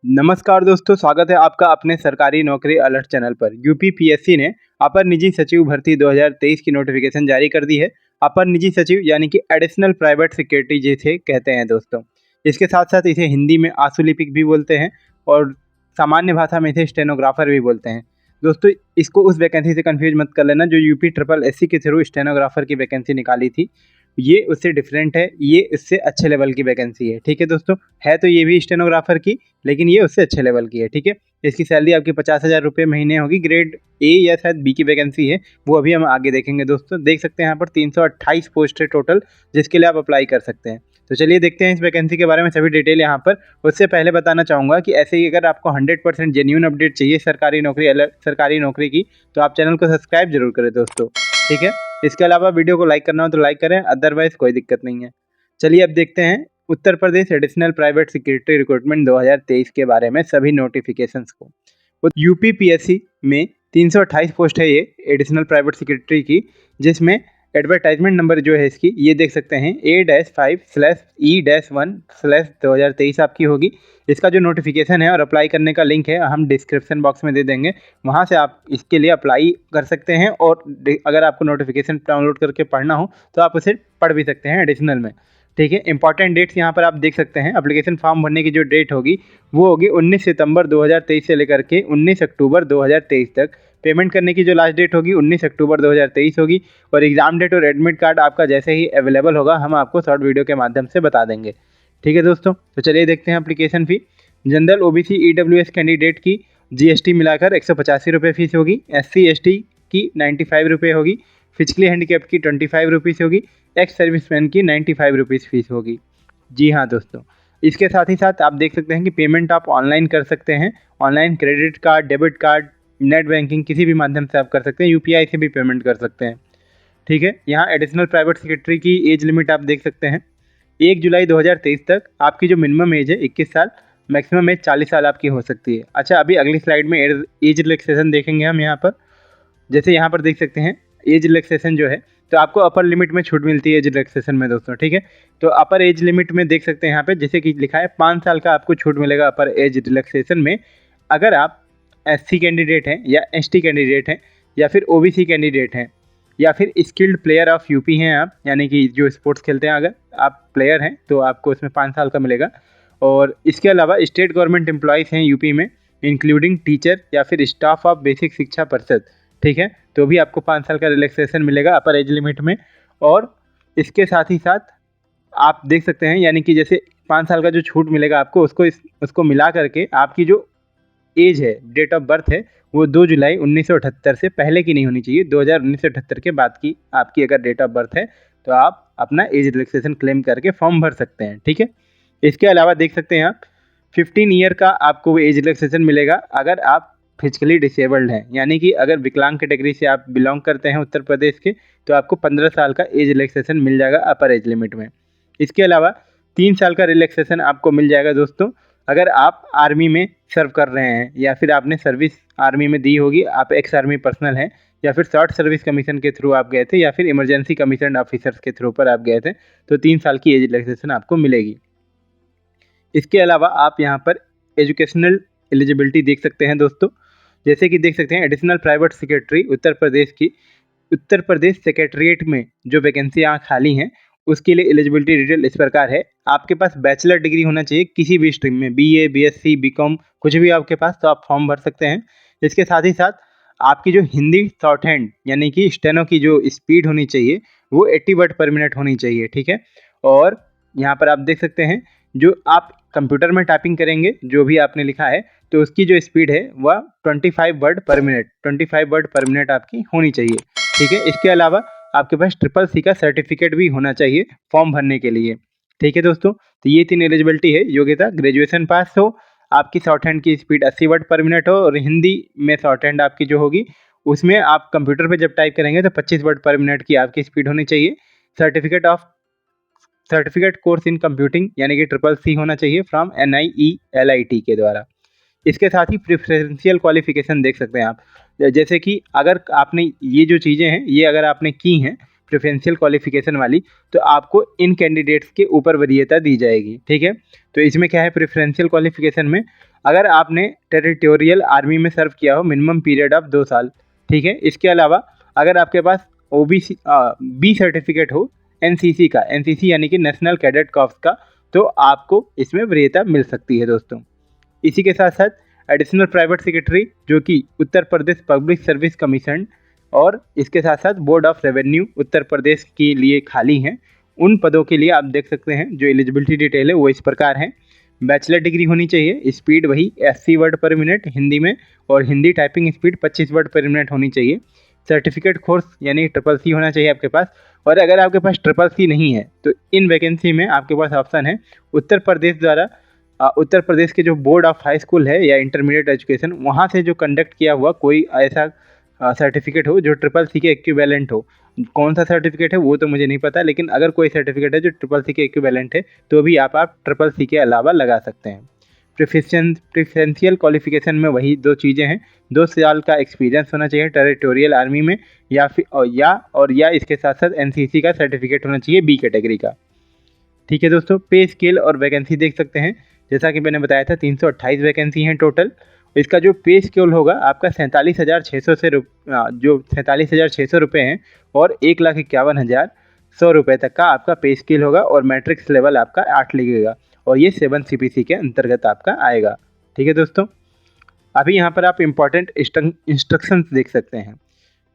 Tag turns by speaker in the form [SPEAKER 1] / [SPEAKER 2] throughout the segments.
[SPEAKER 1] नमस्कार दोस्तों, स्वागत है आपका अपने सरकारी नौकरी अलर्ट चैनल पर। यूपीपीएससी ने अपर निजी सचिव भर्ती 2023 की नोटिफिकेशन जारी कर दी है। अपर निजी सचिव यानी कि एडिशनल प्राइवेट सेक्रेटरी जिसे कहते हैं दोस्तों। इसके साथ साथ इसे हिंदी में आशुलिपिक भी बोलते हैं और सामान्य भाषा में इसे स्टेनोग्राफर भी बोलते हैं। दोस्तों, इसको उस वैकेंसी से कंफ्यूज मत कर लेना जो यूपी ट्रिपल एससी के थ्रू स्टेनोग्राफर की वैकेंसी निकाली थी। ये उससे डिफरेंट है, ये इससे अच्छे लेवल की वैकेंसी है। ठीक है दोस्तों, है तो ये भी स्टेनोग्राफर की, लेकिन ये उससे अच्छे लेवल की है। ठीक है, इसकी सैलरी आपकी 50,000 रुपये महीने होगी। ग्रेड ए या शायद बी की वैकेंसी है, वो अभी हम आगे देखेंगे। दोस्तों देख सकते हैं यहाँ पर 328 पोस्ट है टोटल, जिसके लिए आप अप्लाई कर सकते हैं। तो चलिए देखते हैं इस वैकेंसी के बारे में सभी डिटेल यहाँ पर। उससे पहले बताना चाहूँगा कि ऐसे ही अगर आपको 100% जेन्यून अपडेट चाहिए सरकारी नौकरी की, तो आप चैनल को सब्सक्राइब जरूर करें दोस्तों। ठीक है, इसके अलावा वीडियो को लाइक करना हो तो लाइक करें, अदरवाइज कोई दिक्कत नहीं है। चलिए अब देखते हैं Uttar Pradesh additional private secretary recruitment 2023 के बारे में सभी नोटिफिकेशंस को। यूपीपीएससी में 328 पोस्ट है ये एडिशनल प्राइवेट सेक्रेटरी की, जिसमें एडवर्टाइजमेंट नंबर जो है इसकी ये देख सकते हैं A-5/E-1/2023 आपकी होगी। इसका जो नोटिफिकेशन है और अप्लाई करने का लिंक है हम डिस्क्रिप्शन बॉक्स में दे देंगे, वहाँ से आप इसके लिए अप्लाई कर सकते हैं। और अगर आपको नोटिफिकेशन डाउनलोड करके पढ़ना हो तो आप उसे पढ़ भी सकते हैं एडिशनल में। ठीक है, इंपॉर्टेंट डेट्स यहाँ पर आप देख सकते हैं। एप्लीकेशन फॉर्म भरने की जो डेट होगी वो होगी 19 सितंबर 2023 से लेकर के 19 अक्टूबर 2023 तक। पेमेंट करने की जो लास्ट डेट होगी 19 अक्टूबर 2023 होगी। और एग्जाम डेट और एडमिट कार्ड आपका जैसे ही अवेलेबल होगा हम आपको शॉर्ट वीडियो के माध्यम से बता देंगे। ठीक है दोस्तों, तो चलिए देखते हैं application fee. General OBC EWS candidate की जीएसटी मिलाकर 185 रुपये फीस होगी। SC ST की 95 रुपये होगी। फिजिकली हैंडीकैप्ड की 25 रुपीज़ होगी। एक्स सर्विसमैन की 95 रुपीज़ फीस होगी। जी हाँ दोस्तों, इसके साथ ही साथ आप देख सकते हैं कि पेमेंट आप ऑनलाइन कर सकते हैं। Online credit card, debit card, net banking किसी भी माध्यम से आप कर सकते हैं। यूपीआई से भी पेमेंट कर सकते हैं। ठीक है, यहाँ एडिशनल प्राइवेट सेक्रेटरी की एज लिमिट आप देख सकते हैं 1 जुलाई 2023 तक। आपकी जो मिनिमम एज है 21 साल, मैक्सिमम एज 40 साल आपकी हो सकती है। अच्छा, अभी अगली स्लाइड में एज रिलैक्सेशन देखेंगे हम यहाँ पर। जैसे यहाँ पर देख सकते हैं एज रिलैक्सेशन जो है, तो आपको अपर लिमिट में छूट मिलती है एज रिलैक्सेशन में दोस्तों। ठीक है, तो अपर एज लिमिट में देख सकते हैं यहाँ पे जैसे कि लिखा है 5 साल का आपको छूट मिलेगा अपर एज रिलैक्सेशन में। अगर आप SC कैंडिडेट हैं या ST कैंडिडेट हैं या फिर OBC कैंडिडेट हैं या फिर स्किल्ड प्लेयर ऑफ यूपी हैं आप, यानी कि जो स्पोर्ट्स खेलते हैं, अगर आप प्लेयर हैं तो आपको इसमें 5 साल का मिलेगा। और इसके अलावा स्टेट गवर्नमेंट एम्प्लॉयज़ हैं यूपी में, इंक्लूडिंग टीचर या फिर स्टाफ ऑफ बेसिक शिक्षा परिषद। ठीक है, तो भी आपको 5 साल का रिलैक्सेशन मिलेगा अपर एज लिमिट में। और इसके साथ ही साथ आप देख सकते हैं, यानी कि जैसे 5 साल का जो छूट मिलेगा आपको, उसको मिला करके आपकी जो एज है, डेट ऑफ बर्थ है, वो 2 जुलाई 1978 से पहले की नहीं होनी चाहिए। 1978 के बाद की आपकी अगर डेट ऑफ बर्थ है तो आप अपना एज रिलैक्सेशन क्लेम करके फॉर्म भर सकते हैं। ठीक है, इसके अलावा देख सकते हैं आप 15 ईयर का आपको एज रिलैक्सेशन मिलेगा अगर आप फिजिकली डिसेबल्ड हैं, यानी कि अगर विकलांग कैटेगरी से आप बिलोंग करते हैं उत्तर प्रदेश के, तो आपको 15 साल का एज रिलैक्सेशन मिल जाएगा अपर एज लिमिट में। इसके अलावा 3 साल का रिलैक्सेशन आपको मिल जाएगा दोस्तों अगर आप आर्मी में सर्व कर रहे हैं या फिर आपने सर्विस आर्मी में दी होगी, आप एक्स आर्मी पर्सनल हैं, या फिर शॉर्ट सर्विस कमीशन के थ्रू आप गए थे, या फिर इमरजेंसी कमीशन ऑफिसर्स के थ्रू पर आप गए थे, तो 3 साल की एज रिलैक्सेशन आपको मिलेगी। इसके अलावा आप यहाँ पर एजुकेशनल एलिजिबिलिटी देख सकते हैं दोस्तों। जैसे कि देख सकते हैं additional private secretary Uttar Pradesh की, उत्तर प्रदेश सेक्रेटरीट में जो वैकेंसी यहाँ खाली हैं उसके लिए एलिजिबिलिटी डिटेल इस प्रकार है। आपके पास बैचलर डिग्री होना चाहिए किसी भी स्ट्रीम में, BA BSc BCom कुछ भी आपके पास, तो आप फॉर्म भर सकते हैं। इसके साथ ही साथ आपकी जो हिंदी शॉर्ट हैंड यानी कि स्टेनो की जो स्पीड होनी चाहिए वो 80 वर्ड पर मिनट होनी चाहिए। ठीक है, और यहाँ पर आप देख सकते हैं जो आप कंप्यूटर में टाइपिंग करेंगे जो भी आपने लिखा है, तो उसकी जो स्पीड है वह 25 वर्ड पर मिनट आपकी होनी चाहिए। ठीक है, इसके अलावा आपके पास CCC का सर्टिफिकेट भी होना चाहिए फॉर्म भरने के लिए। ठीक है दोस्तों, तो ये 3 एलिजिबिलिटी है। योग्यता ग्रेजुएशन पास हो, आपकी शॉर्ट हैंड की स्पीड 80 वर्ड पर मिनट हो, और हिंदी में शॉर्ट हैंड आपकी जो होगी उसमें आप कंप्यूटर पे जब टाइप करेंगे तो 25 वर्ड पर मिनट की आपकी स्पीड होनी चाहिए। सर्टिफिकेट कोर्स इन कंप्यूटिंग यानी कि CCC होना चाहिए फ्रॉम NIELIT के द्वारा। इसके साथ ही प्रेफरेंशियल क्वालिफिकेशन देख सकते हैं आप, जैसे कि अगर आपने ये जो चीज़ें हैं ये अगर आपने की हैं प्रेफरेंशियल क्वालिफिकेशन वाली, तो आपको इन कैंडिडेट्स के ऊपर वरीयता दी जाएगी। ठीक है, तो इसमें क्या है, प्रेफरेंशियल क्वालिफिकेशन में अगर आपने टेरिटोरियल आर्मी में सर्व किया हो मिनिमम पीरियड ऑफ 2 साल। ठीक है, इसके अलावा अगर आपके पास ओबीसी बी सर्टिफिकेट हो एनसीसी का, एनसीसी यानी कि नेशनल कैडेट कॉर्प्स का, तो आपको इसमें वरीयता मिल सकती है दोस्तों। इसी के साथ साथ एडिशनल प्राइवेट सेक्रेटरी जो कि Uttar Pradesh public service commission और इसके साथ साथ board of revenue Uttar Pradesh के लिए खाली हैं, उन पदों के लिए आप देख सकते हैं जो एलिजिबिलिटी डिटेल है वो इस प्रकार है। बैचलर डिग्री होनी चाहिए, स्पीड वही 80 वर्ड पर मिनट हिंदी में, और हिंदी टाइपिंग स्पीड 25 वर्ड पर मिनट होनी चाहिए। सर्टिफिकेट कोर्स यानी CCC होना चाहिए आपके पास, और अगर आपके पास CCC नहीं है तो इन वैकेंसी में आपके पास ऑप्शन है उत्तर प्रदेश द्वारा उत्तर प्रदेश के जो बोर्ड ऑफ हाई स्कूल है या इंटरमीडिएट एजुकेशन, वहाँ से जो कंडक्ट किया हुआ कोई ऐसा सर्टिफिकेट हो जो CCC के इक्विवेलेंट हो। कौन सा सर्टिफिकेट है वो तो मुझे नहीं पता, लेकिन अगर कोई सर्टिफिकेट है जो CCC के इक्विवेलेंट है तो भी आप CCC के अलावा लगा सकते हैं। प्रेफरेंशियल क्वालिफिकेशन में वही 2 चीज़ें हैं, 2 साल का एक्सपीरियंस होना चाहिए टेरिटोरियल आर्मी में, या फिर या इसके साथ साथ एनसीसी का सर्टिफिकेट होना चाहिए बी कैटेगरी का। ठीक है दोस्तों, पे स्केल और वैकेंसी देख सकते हैं। जैसा कि मैंने बताया था 328 वैकेंसी हैं टोटल। इसका जो पे स्केल होगा आपका 47,600 से जो 47,600 रुपये हैं और 1,51,100 रुपये तक का आपका पे स्केल होगा, और मैट्रिक्स लेवल आपका 8 लगेगा, और ये 7 CPC के अंतर्गत आपका आएगा। ठीक है दोस्तों, अभी यहाँ पर आप इम्पॉर्टेंट इंस्ट्रक्शंस देख सकते हैं।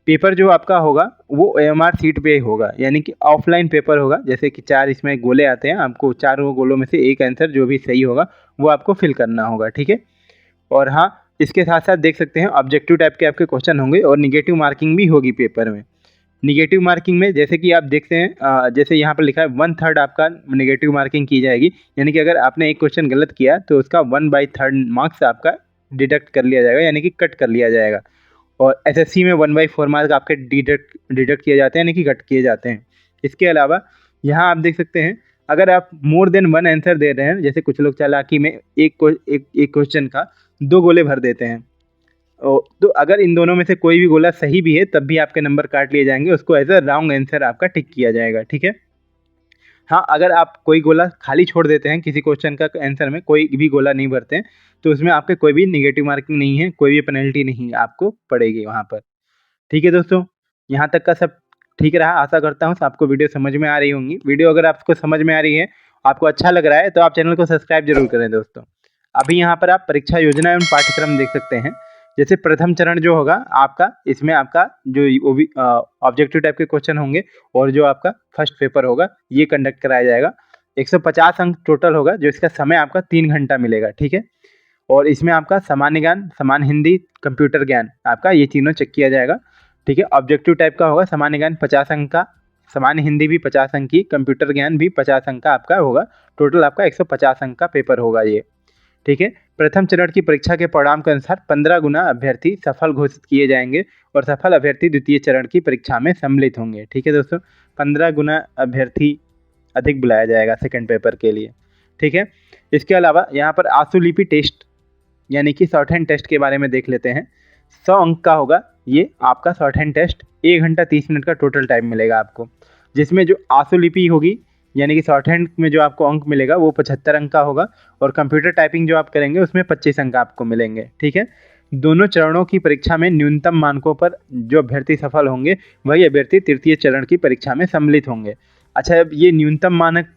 [SPEAKER 1] पेपर जो आपका होगा वो AMR सीट पे होगा, यानी कि ऑफलाइन पेपर होगा। जैसे कि 4 इसमें गोले आते हैं, आपको 4 गोलों में से एक आंसर जो भी सही होगा वो आपको फिल करना होगा। ठीक है, और हाँ, इसके साथ साथ देख सकते हैं ऑब्जेक्टिव टाइप के आपके क्वेश्चन होंगे और निगेटिव मार्किंग भी होगी पेपर में। निगेटिव मार्किंग में जैसे कि आप देखते हैं जैसे यहाँ पर लिखा है 1/3 आपका निगेटिव मार्किंग की जाएगी, यानी कि अगर आपने एक क्वेश्चन गलत किया तो उसका 1/3 मार्क्स आपका डिडक्ट कर लिया जाएगा, यानी कि कट कर लिया जाएगा। और SSC में 1/4 मार्क आपके डिडक्ट किए जाते हैं, यानी कि कट किए जाते हैं। इसके अलावा यहाँ आप देख सकते हैं अगर आप मोर देन 1 आंसर दे रहे हैं, जैसे कुछ लोग चालाकी में एक क्वेश्चन का 2 गोले भर देते हैं, तो अगर इन दोनों में से कोई भी गोला सही भी है तब भी आपके नंबर काट लिए जाएंगे, उसको एज अ रॉन्ग आंसर आपका टिक किया जाएगा। ठीक है, हाँ, अगर आप कोई गोला खाली छोड़ देते हैं, किसी क्वेश्चन का आंसर में कोई भी गोला नहीं भरते हैं, तो उसमें आपके कोई भी निगेटिव मार्किंग नहीं है, कोई भी पेनल्टी नहीं आपको पड़ेगी वहाँ पर। ठीक है दोस्तों, यहाँ तक का सब ठीक रहा। आशा करता हूँ आपको वीडियो समझ में आ रही होंगी। वीडियो अगर आपको समझ में आ रही है, आपको अच्छा लग रहा है, तो आप चैनल को सब्सक्राइब जरूर करें दोस्तों। अभी यहाँ पर आप परीक्षा योजना एवं पाठ्यक्रम देख सकते हैं। जैसे प्रथम चरण जो होगा आपका, इसमें आपका जो ऑब्जेक्टिव टाइप के क्वेश्चन होंगे और जो आपका फर्स्ट पेपर होगा ये कंडक्ट कराया जाएगा। 150 अंक टोटल होगा, जो इसका समय आपका 3 घंटा मिलेगा। ठीक है, और इसमें आपका सामान्य ज्ञान, सामान्य हिंदी, कंप्यूटर ज्ञान आपका ये तीनों चेक किया जाएगा। ठीक है, ऑब्जेक्टिव टाइप का होगा, सामान्य ज्ञान 50 अंक का, सामान्य हिंदी भी 50 अंक की, कंप्यूटर ज्ञान भी 50 अंक का आपका होगा। टोटल आपका 150 अंक का पेपर होगा ये। ठीक है, प्रथम चरण की परीक्षा के परिणाम के अनुसार 15 गुना अभ्यर्थी सफल घोषित किए जाएंगे और सफल अभ्यर्थी द्वितीय चरण की परीक्षा में सम्मिलित होंगे। ठीक है दोस्तों, 15 गुना अभ्यर्थी अधिक बुलाया जाएगा सेकंड पेपर के लिए। ठीक है, इसके अलावा यहाँ पर आशुलिपि टेस्ट यानी कि शॉर्ट हैंड टेस्ट के बारे में देख लेते हैं। 100 अंक का होगा ये आपका शॉर्ट हैंड टेस्ट, 1 घंटा 30 मिनट का टोटल टाइम मिलेगा आपको, जिसमें जो आशुलिपि होगी यानी कि शॉर्ट हैंड में जो आपको अंक मिलेगा वो 75 अंक का होगा, और कंप्यूटर टाइपिंग जो आप करेंगे उसमें 25 अंक आपको मिलेंगे। ठीक है, दोनों चरणों की परीक्षा में न्यूनतम मानकों पर जो अभ्यर्थी सफल होंगे वही अभ्यर्थी तृतीय चरण की परीक्षा में सम्मिलित होंगे। अच्छा, अब ये न्यूनतम मानक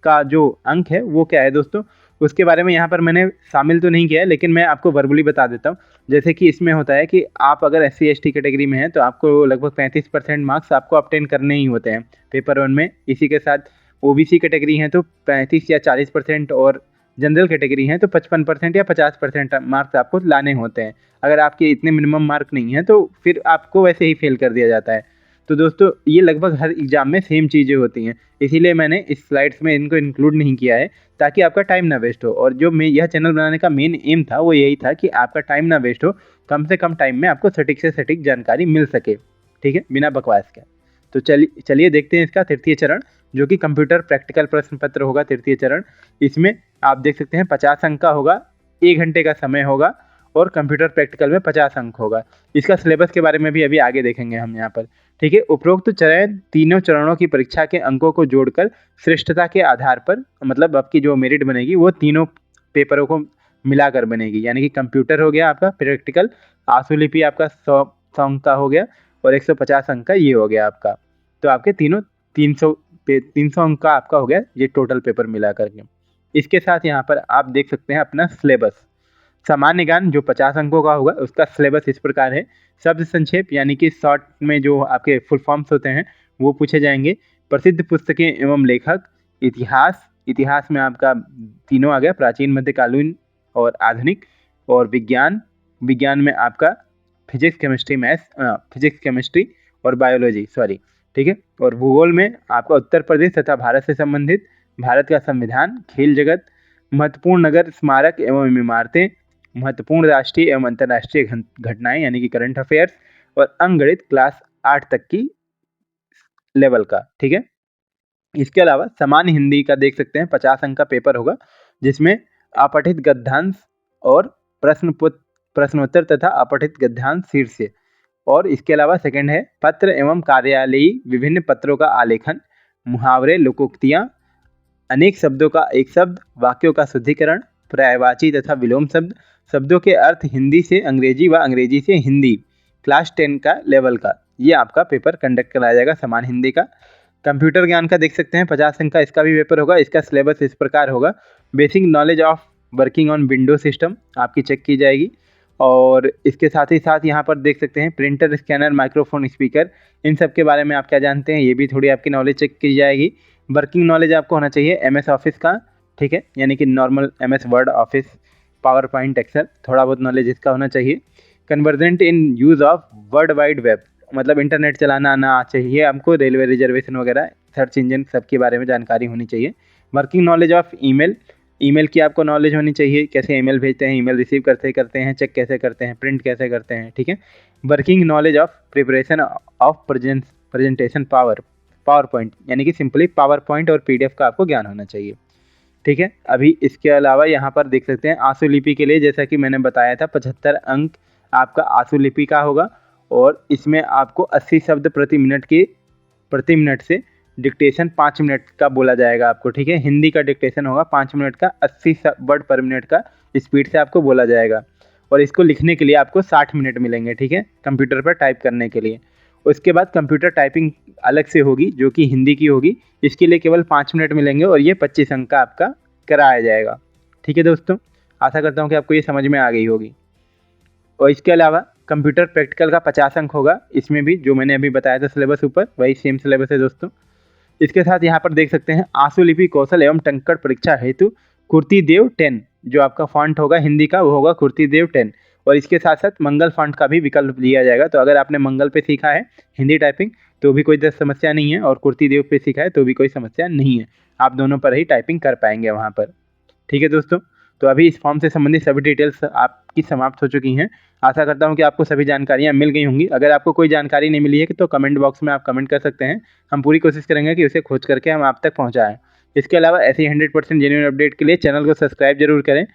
[SPEAKER 1] का जो अंक है वो क्या है दोस्तों, उसके बारे में यहाँ पर मैंने शामिल तो नहीं किया है, लेकिन मैं आपको वर्बली बता देता हूँ। जैसे कि इसमें होता है कि आप अगर SC ST कैटेगरी में हैं तो आपको लगभग 35% मार्क्स आपको ऑब्टेन करने ही होते हैं पेपर 1 में। इसी के साथ OBC कैटेगरी हैं तो 35 या 40%, और जनरल कैटेगरी हैं तो 55% या 50% मार्क्स आपको लाने होते हैं। अगर आपके इतने मिनिमम मार्क नहीं हैं तो फिर आपको वैसे ही फेल कर दिया जाता है। तो दोस्तों ये लगभग हर एग्जाम में सेम चीज़ें होती हैं, इसीलिए मैंने इस स्लाइड्स में इनको इंक्लूड नहीं किया है ताकि आपका टाइम ना वेस्ट हो। और जो मैं यह चैनल बनाने का मेन एम था वो यही था कि आपका टाइम ना वेस्ट हो, कम से कम टाइम में आपको सटीक से सटीक जानकारी मिल सके। ठीक है, बिना बकवास के। तो चलिए देखते हैं इसका तृतीय चरण, जो कि कंप्यूटर प्रैक्टिकल प्रश्न पत्र होगा तृतीय चरण। इसमें आप देख सकते हैं 50 अंक का होगा, 1 घंटे का समय होगा, और कंप्यूटर प्रैक्टिकल में 50 अंक होगा। इसका सिलेबस के बारे में भी अभी आगे देखेंगे हम यहाँ पर, ठीक है। उपरोक्त चरण तीनों चरणों की परीक्षा के अंकों को जोड़कर श्रेष्ठता के आधार पर, मतलब आपकी जो मेरिट बनेगी वो तीनों पेपरों को मिलाकर बनेगी। यानी कि कंप्यूटर हो गया आपका प्रैक्टिकल, आशुलिपि आपका 100 अंक का हो गया और 150 अंक का ये हो गया आपका। तो आपके तीनों 300 अंक का आपका हो गया ये टोटल पेपर मिला करके। इसके साथ यहाँ पर आप देख सकते हैं अपना सिलेबस। सामान्य ज्ञान जो 50 अंकों का होगा उसका सिलेबस इस प्रकार है। शब्द संक्षेप यानी कि शॉर्ट में जो आपके फुल फॉर्म्स होते हैं वो पूछे जाएंगे। प्रसिद्ध पुस्तकें एवं लेखक, इतिहास में आपका तीनों आ गया, प्राचीन, मध्यकालीन और आधुनिक। और विज्ञान में आपका फिजिक्स केमिस्ट्री और बायोलॉजी, सॉरी, ठीक है। और भूगोल में आपका उत्तर प्रदेश तथा भारत से संबंधित, भारत का संविधान, खेल जगत, महत्वपूर्ण नगर, स्मारक एवं इमारतें, महत्वपूर्ण राष्ट्रीय एवं अंतर्राष्ट्रीय घटनाएं यानी कि करंट अफेयर्स, और अंकगणित क्लास 8 तक की लेवल का, ठीक है। इसके अलावा सामान्य हिंदी का देख सकते हैं 50 अंक का पेपर होगा, जिसमें अपठित गद्यांश और प्रश्नोत्तर तथा अपठित गद्यांश शीर्ष। और इसके अलावा सेकंड है पत्र एवं कार्यालयी विभिन्न पत्रों का आलेखन, मुहावरे, लोकोक्तियां, अनेक शब्दों का एक शब्द, वाक्यों का शुद्धिकरण, पर्यायवाची तथा विलोम शब्द, शब्दों के अर्थ हिंदी से अंग्रेजी व अंग्रेजी से हिंदी, क्लास 10 का लेवल का, ये आपका पेपर कंडक्ट कराया जाएगा सामान्य हिंदी का। कंप्यूटर ज्ञान का देख सकते हैं 50 अंक का इसका भी पेपर होगा। इसका सिलेबस इस प्रकार होगा। Basic knowledge of working on window system आपकी चेक की जाएगी। और इसके साथ ही साथ यहाँ पर देख सकते हैं प्रिंटर, स्कैनर, माइक्रोफोन, स्पीकर, इन सब के बारे में आप क्या जानते हैं ये भी थोड़ी आपकी नॉलेज चेक की जाएगी। वर्किंग नॉलेज आपको होना चाहिए MS ऑफिस का, ठीक है, यानी कि normal MS Word, Office, PowerPoint, Excel, थोड़ा बहुत नॉलेज इसका होना चाहिए। Convergent in use of World Wide Web, मतलब इंटरनेट चलाना आना चाहिए आपको, रेलवे रिजर्वेशन वगैरह, सर्च इंजन, सब के बारे में जानकारी होनी चाहिए। वर्किंग नॉलेज ऑफ ईमेल की आपको नॉलेज होनी चाहिए, कैसे ईमेल भेजते हैं, ईमेल रिसीव करते हैं, चेक कैसे करते हैं, प्रिंट कैसे करते हैं, ठीक है। Working knowledge of preparation of presentation power point, यानी कि सिंपली पावर पॉइंट और PDF का आपको ज्ञान होना चाहिए, ठीक है। अभी इसके अलावा यहाँ पर देख सकते हैं आशुलिपि के लिए, जैसा कि मैंने बताया था 75 अंक आपका आशुलिपि का होगा। और इसमें आपको 80 शब्द प्रति मिनट से डिक्टेशन 5 मिनट का बोला जाएगा आपको, ठीक है। हिंदी का डिक्टेशन होगा 5 मिनट का, 80 वर्ड पर मिनट का स्पीड से आपको बोला जाएगा। और इसको लिखने के लिए आपको 60 मिनट मिलेंगे, ठीक है, कंप्यूटर पर टाइप करने के लिए। उसके बाद कंप्यूटर टाइपिंग अलग से होगी जो कि हिंदी की होगी, इसके लिए केवल 5 मिनट मिलेंगे और ये 25 अंक का आपका कराया जाएगा, ठीक है दोस्तों। आशा करता हूँ कि आपको ये समझ में आ गई होगी। और इसके अलावा कंप्यूटर प्रैक्टिकल का 50 अंक होगा, इसमें भी जो मैंने अभी बताया था सिलेबस ऊपर वही सेम सिलेबस है दोस्तों। इसके साथ यहाँ पर देख सकते हैं आशुलिपि कौशल एवं टंकण परीक्षा हेतु कुर्तीदेव 10, जो आपका फॉन्ट होगा हिंदी का वो होगा कुर्तीदेव 10। और इसके साथ साथ मंगल फॉन्ट का भी विकल्प दिया जाएगा। तो अगर आपने मंगल पे सीखा है हिंदी टाइपिंग तो भी कोई समस्या नहीं है, और कुर्तीदेव पे सीखा है तो भी कोई समस्या नहीं है, आप दोनों पर ही टाइपिंग कर पाएंगे वहाँ पर, ठीक है दोस्तों। तो अभी इस फॉर्म से संबंधित सभी डिटेल्स आपकी समाप्त हो चुकी हैं। आशा करता हूं कि आपको सभी जानकारियां मिल गई होंगी। अगर आपको कोई जानकारी नहीं मिली है तो कमेंट बॉक्स में आप कमेंट कर सकते हैं, हम पूरी कोशिश करेंगे कि उसे खोज करके हम आप तक पहुंचाएं। इसके अलावा ऐसी 100% जेन्युइन अपडेट के लिए चैनल को सब्सक्राइब जरूर करें